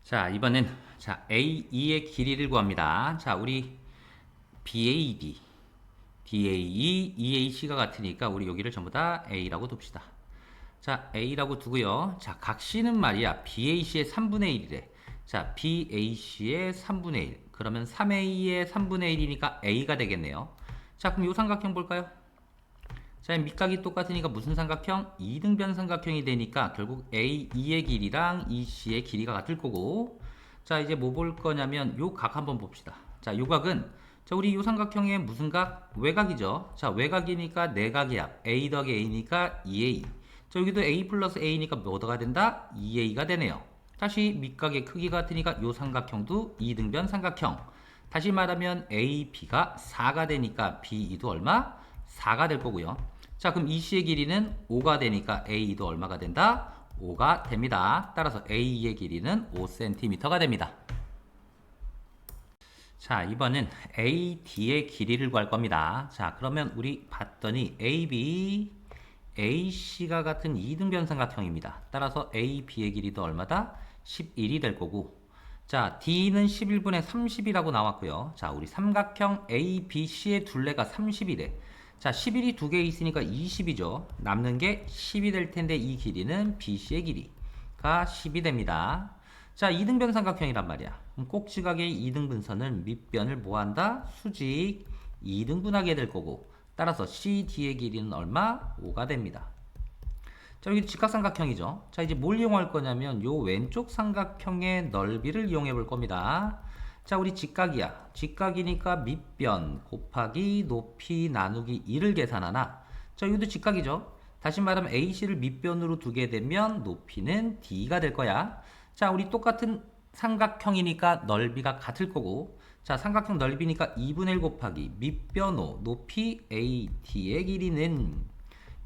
자, 이번엔 AE의 길이를 구합니다. 자, 우리 BAD, DAE, EAC가 같으니까 우리 여기를 전부 다 A라고 둡시다. 자, A라고 두고요. 자, 각 C는 말이야. BAC의 3분의 1이래. 자, BAC의 3분의 1. 그러면 3A의 3분의 1이니까 A가 되겠네요. 자, 그럼 이 삼각형 볼까요? 자, 밑각이 똑같으니까 무슨 삼각형? 이등변 삼각형이 되니까 결국 AE의 길이랑 EC의 길이가 같을 거고. 자, 이제 뭐 볼 거냐면 요 각 한번 봅시다. 자, 요 각은 자, 우리 요 삼각형의 무슨 각? 외각이죠. 자, 외각이니까 내각이야. A 더하기 A니까 2A. 자, 여기도 A 플러스 A니까 뭐가 된다? 2A가 되네요. 다시 밑각의 크기가 같으니까 요 삼각형도 이등변 삼각형. 다시 말하면 AB가 4가 되니까 BE도 얼마? 4가 될 거고요. 자, 그럼 EC의 길이는 5가 되니까 AE도 얼마가 된다? 5가 됩니다. 따라서 AE의 길이는 5cm가 됩니다. 자, 이번은 AD의 길이를 구할 겁니다. 자, 그러면 우리 봤더니 AB, AC가 같은 이등변 삼각형입니다. 따라서 AB의 길이도 얼마다? 11이 될 거고. 자, D는 11분의 30이라고 나왔고요. 자, 우리 삼각형 ABC의 둘레가 30이래. 자, 11이 두 개 있으니까 20이죠. 남는 게 10이 될 텐데 이 길이는 BC의 길이가 10이 됩니다. 자, 이등변 삼각형이란 말이야. 그럼 꼭지각의 이등분선은 밑변을 뭐한다? 수직 2등분하게 될 거고 따라서 CD의 길이는 얼마? 5가 됩니다. 자, 여기 직각삼각형이죠. 자, 이제 뭘 이용할 거냐면 요 왼쪽 삼각형의 넓이를 이용해 볼 겁니다. 자, 우리 직각이야. 직각이니까 밑변 곱하기 높이 나누기 2를 계산하나. 자, 여기도 직각이죠. 다시 말하면 AC를 밑변으로 두게 되면 높이는 D가 될 거야. 자, 우리 똑같은 삼각형이니까 넓이가 같을 거고. 자, 삼각형 넓이니까 2분의 1 곱하기 밑변 5 높이 AD의 길이는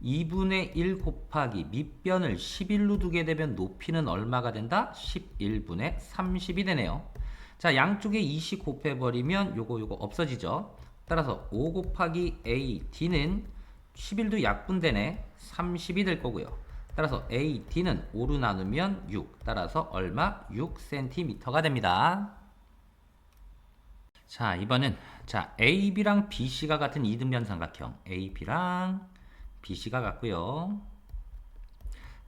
2분의 1 곱하기 밑변을 11로 두게 되면 높이는 얼마가 된다? 11분의 30이 되네요. 자, 양쪽에 20 곱해버리면 요거 없어지죠. 따라서 5 곱하기 AD는 11도 약분되네. 30이 될 거고요. 따라서 AD는 5로 나누면 6. 따라서 얼마? 6cm가 됩니다. 자, 이번엔 AB랑 BC가 같은 이등변 삼각형 AB랑 BC가 같고요.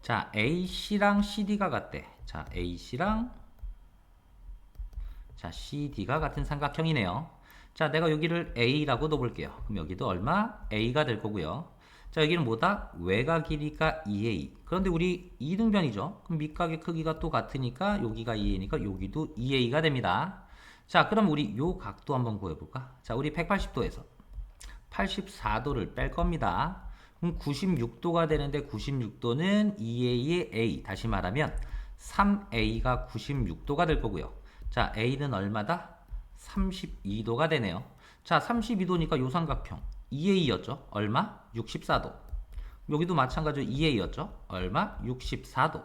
자, AC랑 CD가 같대. 자, AC랑 CD가 같은 삼각형이네요. 자, 내가 여기를 A라고 넣어볼게요. 그럼 여기도 얼마? A가 될 거고요. 자, 여기는 뭐다? 외곽 길이가 2A. 그런데 우리 이등변이죠. 그럼 밑각의 크기가 또 같으니까 여기가 2A니까 여기도 2A가 됩니다. 자, 그럼 우리 요 각도 한번 구해볼까? 자, 우리 180도에서 84도를 뺄 겁니다. 그럼 96도가 되는데 96도는 2A의 A. 다시 말하면 3A가 96도가 될 거고요. 자, A는 얼마다? 32도가 되네요. 자, 32도니까 요 삼각형 2A였죠. 얼마? 64도. 여기도 마찬가지로 2A였죠. 얼마? 64도.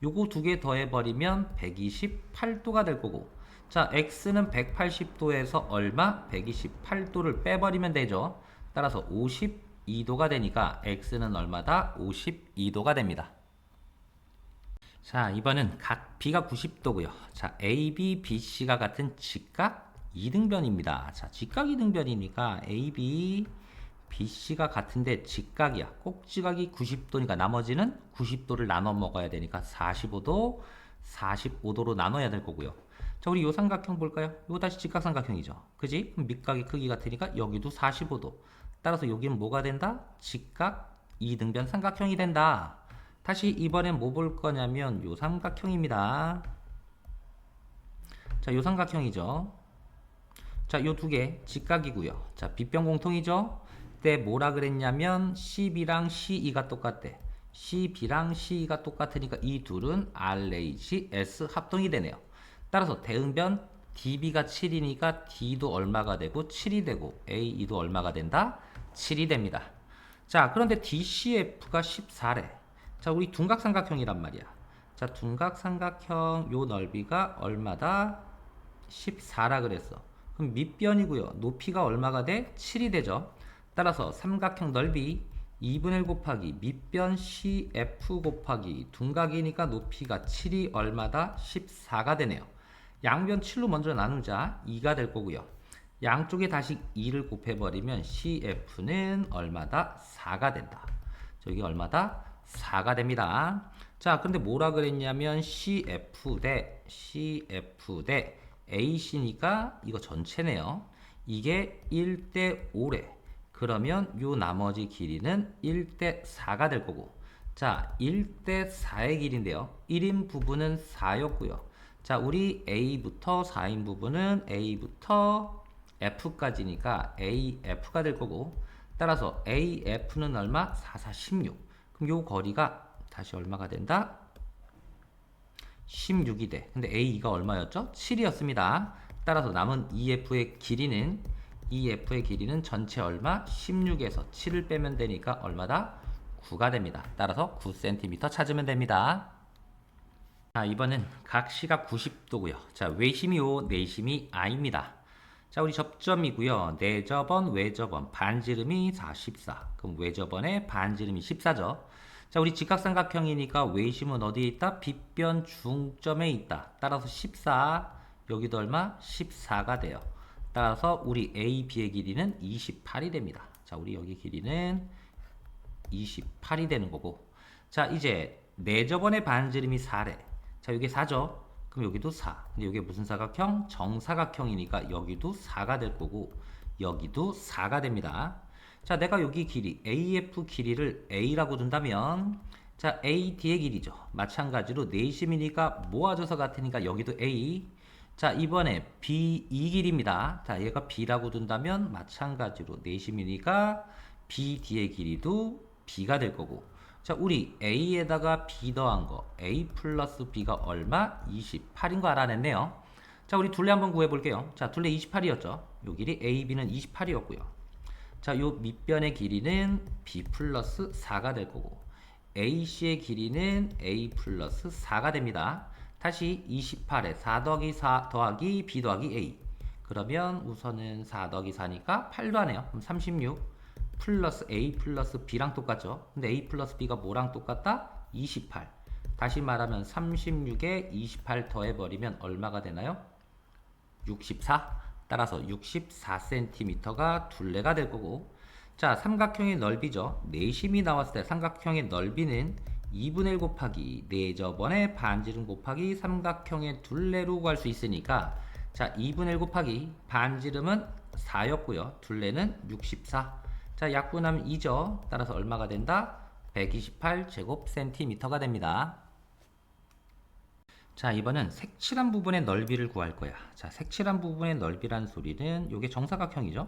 요거 두 개 더해버리면 128도가 될 거고. 자, X는 180도에서 얼마? 128도를 빼버리면 되죠. 따라서 52도가 되니까 X는 얼마다? 52도가 됩니다. 자, 이번은 각 B가 90도고요. 자, AB, BC가 같은 직각 이등변입니다. 자, 직각 이등변이니까 AB, BC가 같은데 직각이야. 꼭지각이 90도니까 나머지는 90도를 나눠 먹어야 되니까 45도, 45도로 나눠야 될 거고요. 자, 우리 요 삼각형 볼까요? 이거 다시 직각삼각형이죠. 그지? 그럼 밑각의 크기 같으니까 여기도 45도. 따라서 여기는 뭐가 된다? 직각 이등변 삼각형이 된다. 다시 이번엔 뭐 볼 거냐면 요 삼각형입니다. 자, 요 삼각형이죠. 자, 요 두 개 직각이고요. 자, 빗변 공통이죠. 그때 뭐라 그랬냐면 CB랑 CE가 똑같대. CB랑 CE가 똑같으니까 이 둘은 RHS 합동이 되네요. 따라서 대응변 DB가 7이니까 D도 얼마가 되고 7이 되고 AE도 얼마가 된다? 7이 됩니다. 자, 그런데 DCF가 14래. 자, 우리 둔각삼각형이란 말이야. 자, 둔각삼각형 요 넓이가 얼마다? 14라 그랬어. 그럼 밑변이고요. 높이가 얼마가 돼? 7이 되죠. 따라서 삼각형 넓이 2분의 1 곱하기 밑변 CF 곱하기 둔각이니까 높이가 7이 얼마다? 14가 되네요. 양변 7로 먼저 나누자 2가 될 거고요. 양쪽에 다시 2를 곱해버리면 CF는 얼마다? 4가 된다. 저기 얼마다? 4가 됩니다. 자, 근데 뭐라 그랬냐면 CF 대 AC니까 이거 전체네요. 이게 1대 5래. 그러면 요 나머지 길이는 1대 4가 될 거고. 자, 1대 4의 길인데요. 1인 부분은 4였고요. 자, 우리 A부터 4인 부분은 A부터 F까지니까 AF가 될 거고. 따라서 AF는 얼마? 4, 4, 16. 그럼 요 거리가 다시 얼마가 된다? 16이 돼. 근데 A가 얼마였죠? 7이었습니다. 따라서 남은 EF의 길이는 전체 얼마? 16에서 7을 빼면 되니까 얼마다? 9가 됩니다. 따라서 9cm 찾으면 됩니다. 자, 이번은 각 시각 90도고요. 자, 외심이 O, 내심이 I입니다. 자, 우리 접점이고요. 내접원, 외접원, 반지름이 4, 14. 그럼 외접원의 반지름이 14죠. 자, 우리 직각삼각형이니까 외심은 어디에 있다? 빗변 중점에 있다. 따라서 14, 여기도 얼마? 14가 돼요. 따라서 우리 AB의 길이는 28이 됩니다. 자, 우리 여기 길이는 28이 되는 거고. 자, 이제 내접원의 반지름이 4래. 자, 이게 4죠. 그럼 여기도 4. 근데 이게 무슨 사각형? 정사각형이니까 여기도 4가 될 거고 여기도 4가 됩니다. 자, 내가 여기 길이 AF 길이를 A라고 둔다면 자, AD의 길이죠. 마찬가지로 내심이니까 모아져서 같으니까 여기도 A. 자, 이번에 B 이 길입니다. 자, 얘가 B라고 둔다면 마찬가지로 내심이니까 BD의 길이도 B가 될 거고. 자, 우리 A에다가 B 더한 거 A 플러스 B가 얼마? 28인 거 알아냈네요. 자, 우리 둘레 한번 구해볼게요. 자, 둘레 28이었죠. 요 길이 AB는 28이었고요. 자, 요 밑변의 길이는 B 플러스 4가 될 거고 AC의 길이는 A 플러스 4가 됩니다. 다시 28에 4 더하기 4 더하기 B 더하기 A. 그러면 우선은 4 더하기 4니까 8도 하네요. 그럼 36 플러스 A 플러스 B랑 똑같죠. 근데 A 플러스 B가 뭐랑 똑같다? 28. 다시 말하면 36에 28 더해버리면 얼마가 되나요? 64. 따라서 64cm가 둘레가 될 거고. 자, 삼각형의 넓이죠. 내심이 나왔을 때 삼각형의 넓이는 2분의 1 곱하기 내접원의 반지름 곱하기 삼각형의 둘레로 구할 수 있으니까 자, 2분의 1 곱하기 반지름은 4였고요. 둘레는 64. 자, 약분하면 2죠. 따라서 얼마가 된다? 128제곱센티미터가 됩니다. 자, 이번은 색칠한 부분의 넓이를 구할 거야. 자, 색칠한 부분의 넓이란 소리는 이게 정사각형이죠.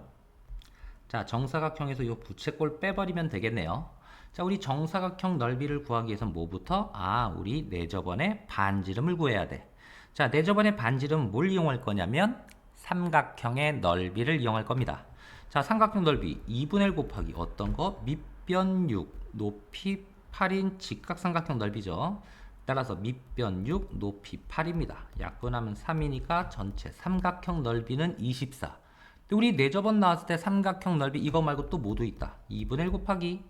자, 정사각형에서 이 부채꼴 빼버리면 되겠네요. 자, 우리 정사각형 넓이를 구하기 위해선 뭐부터? 우리 내접원의 반지름을 구해야 돼. 자, 내접원의 반지름 뭘 이용할 거냐면 삼각형의 넓이를 이용할 겁니다. 자, 삼각형 넓이 2분의 1 곱하기 어떤 거? 밑변 6, 높이 8인 직각삼각형 넓이죠. 따라서 밑변 6, 높이 8입니다. 약분하면 3이니까 전체 삼각형 넓이는 24. 우리 내접원 나왔을 때 삼각형 넓이 이거 말고 또 뭐도 있다. 2분의 1 곱하기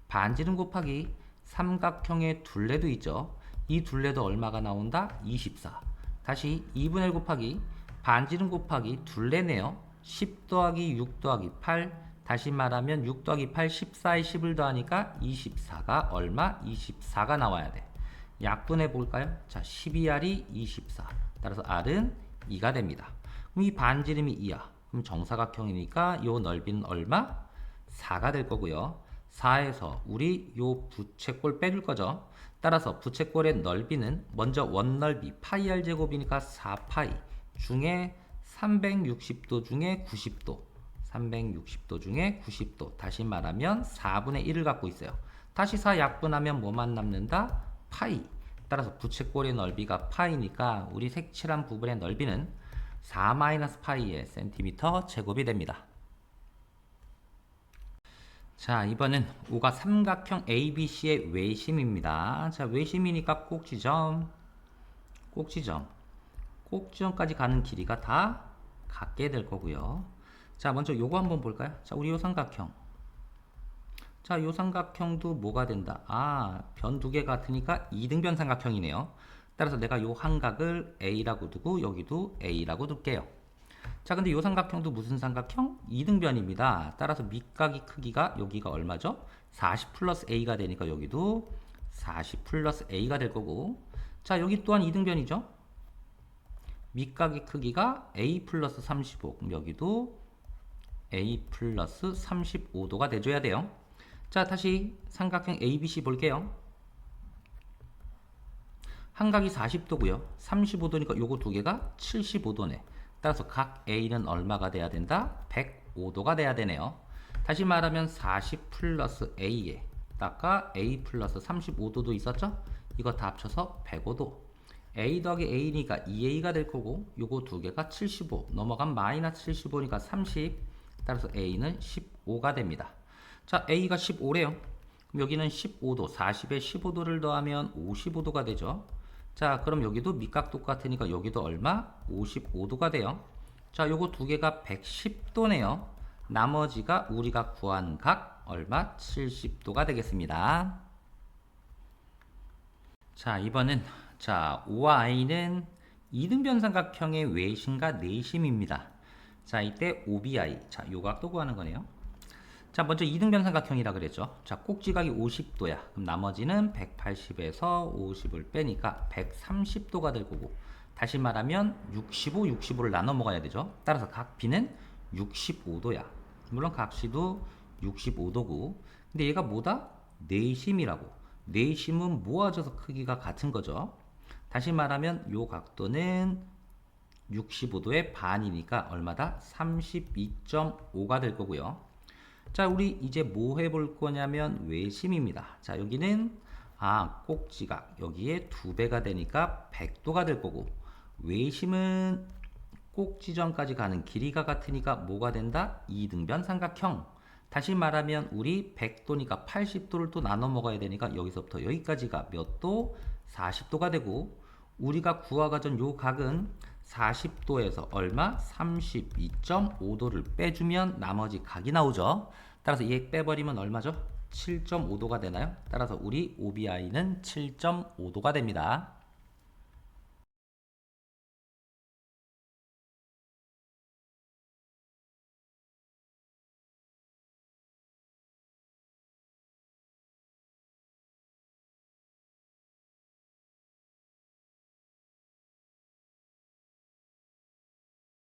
반지름 곱하기 삼각형의 둘레도 있죠. 이 둘레도 얼마가 나온다? 24. 다시 2분의 1 곱하기 반지름 곱하기 둘레네요. 10 더하기 6 더하기 8. 다시 말하면 6 더하기 8, 14에 10을 더하니까 24가 얼마? 24가 나와야 돼. 약분해 볼까요? 자, 12R이 24. 따라서 R은 2가 됩니다. 그럼 이 반지름이 2야. 그럼 정사각형이니까 이 넓이는 얼마? 4가 될 거고요. 4에서 우리 요 부채꼴 빼줄 거죠. 따라서 부채꼴의 넓이는 먼저 원넓이 파이 r 제곱이니까 4파이 중에 360도 중에 90도 360도 중에 90도 다시 말하면 4분의 1을 갖고 있어요. 다시 4 약분하면 뭐만 남는다? 파이. 따라서 부채꼴의 넓이가 파이니까 우리 색칠한 부분의 넓이는 4-파이의 센티미터 제곱이 됩니다. 자, 이번은 O가 삼각형 ABC의 외심입니다. 자, 외심이니까 꼭지점까지 가는 길이가 다 같게 될 거고요. 자, 먼저 요거 한번 볼까요? 자, 우리 요 삼각형 자, 요 삼각형도 뭐가 된다? 아, 변 두 개 같으니까 이등변 삼각형이네요. 따라서 내가 요 한각을 A라고 두고 여기도 A라고 둘게요. 자, 근데 요 삼각형도 무슨 삼각형? 이등변입니다. 따라서 밑각이 크기가 여기가 얼마죠? 40 플러스 A가 되니까 여기도 40 플러스 A가 될 거고, 자, 여기 또한 이등변이죠? 밑각의 크기가 A 플러스 35, 그럼 여기도 A 플러스 35도가 돼줘야 돼요. 자, 다시 삼각형 ABC 볼게요. 한각이 40도고요. 35도니까 요거 두 개가 75도네. 따라서 각 A는 얼마가 돼야 된다? 105도가 돼야 되네요. 다시 말하면 40 플러스 A에 다가 A 플러스 35도도 있었죠? 이거 다 합쳐서 105도. A 더하기 A니까 2A가 될 거고 요거 두 개가 75 넘어간 마이너스 75니까 30. 따라서 A는 15가 됩니다. 자, A가 15래요. 그럼 여기는 15도, 40에 15도를 더하면 55도가 되죠. 자, 그럼 여기도 밑각 똑같으니까 여기도 얼마? 55도가 돼요. 자, 요거 두 개가 110도네요. 나머지가 우리가 구한 각 얼마? 70도가 되겠습니다. 자, 이번은 자, O와 I는 이등변 삼각형의 외심과 내심입니다. 자, 이때 OBI. 자, 요 각도 구하는 거네요. 자, 먼저 이등변 삼각형이라 그랬죠. 자, 꼭지각이 50도야. 그럼 나머지는 180에서 50을 빼니까 130도가 될 거고, 다시 말하면 65, 65를 나눠 먹어야 되죠. 따라서 각 B는 65도야. 물론 각 C도 65도고, 근데 얘가 뭐다? 내심이라고. 내심은 모아져서 크기가 같은 거죠. 다시 말하면 요 각도는 65도의 반이니까 얼마다? 32.5가 될 거고요. 자, 우리 이제 뭐 해볼 거냐면 외심입니다. 자, 여기는 꼭지각 여기에 2배가 되니까 100도가 될 거고, 외심은 꼭지점까지 가는 길이가 같으니까 뭐가 된다? 이등변 삼각형. 다시 말하면 우리 100도니까 80도를 또 나눠 먹어야 되니까 여기서부터 여기까지가 몇 도? 40도가 되고, 우리가 구하고전 요 각은 40도에서 얼마? 32.5도를 빼주면 나머지 각이 나오죠. 따라서 얘 빼버리면 얼마죠? 7.5도가 되나요? 따라서 우리 OBI는 7.5도가 됩니다.